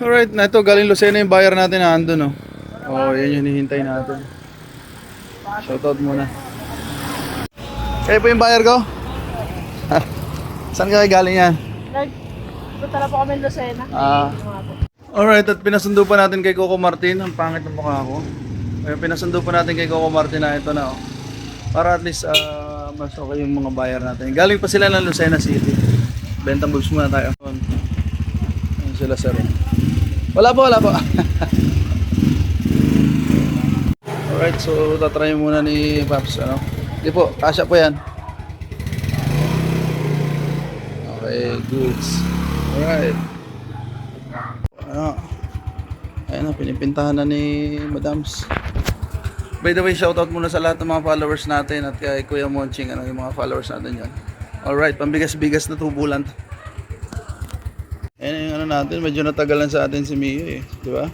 Alright, na ito galing Lucena yung buyer natin na andun, oh. Oh, yan yung hinihintay natin. Shoutout muna. Kayo po yung buyer ko? Saan kayo galing yan? Punta na po kami ng Lucena. Alright, at pinasundo pa natin kay Coco Martin. Ang pangit ng mukha ko. Kaya pinasundo pa natin kay Coco Martin na ito na, oh. Para at least mas okay yung mga buyer natin. Galing pa sila ng Lucena City. Bentang bulbs muna tayo. Ayun sila sir. Wala po. Alright, so tatry muna ni Paps, ano? Hindi po, kasya po yan. Okay, goods. Alright. Ano? Ayan na, pinipintahan na ni Madams. By the way, shoutout muna sa lahat ng mga followers natin at kay Kuya Monching, ano, yung mga followers natin yan. Alright, pambigas-bigas na tubulan. Ayan yung ano natin, medyo natagalan sa atin si Mio eh, di ba?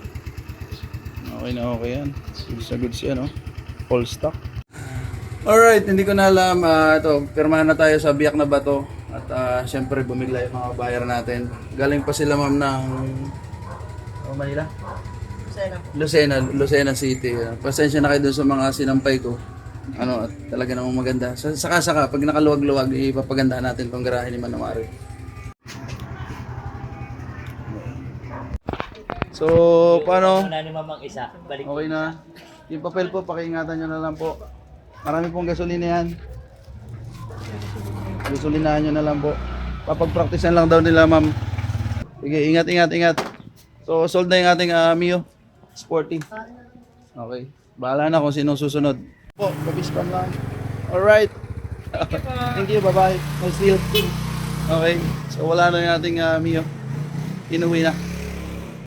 Okay na okay yan. Goods na goods yan, oh. All stock. Alright, hindi ko na alam, ito, pirmahan na tayo sa Biak na Bato. At syempre bumigla yung mga buyer natin. Galing pa sila ma'am ng Manila? Lucena City. Pasensya na kayo dun sa mga sinampay ko. Ano, at talaga namang maganda. Saka-saka, pag nakaluwag-luwag, ipapaganda natin tong garahe ni Manamari. So, paano? Okay na. Yung papel po, pakiingatan nyo na lang po. Marami pong gasolina yan. Gasolinahan nyo na lang po. Papag-practicean lang daw nila ma'am. Sige, ingat. So, sold na yung ating Mio Sporty. Okay. Bahala na kung sino susunod. Po, pabispam lang. Alright. Thank you, bye-bye. Nice deal. Okay. So, wala na yung ating Mio. Inuwi na.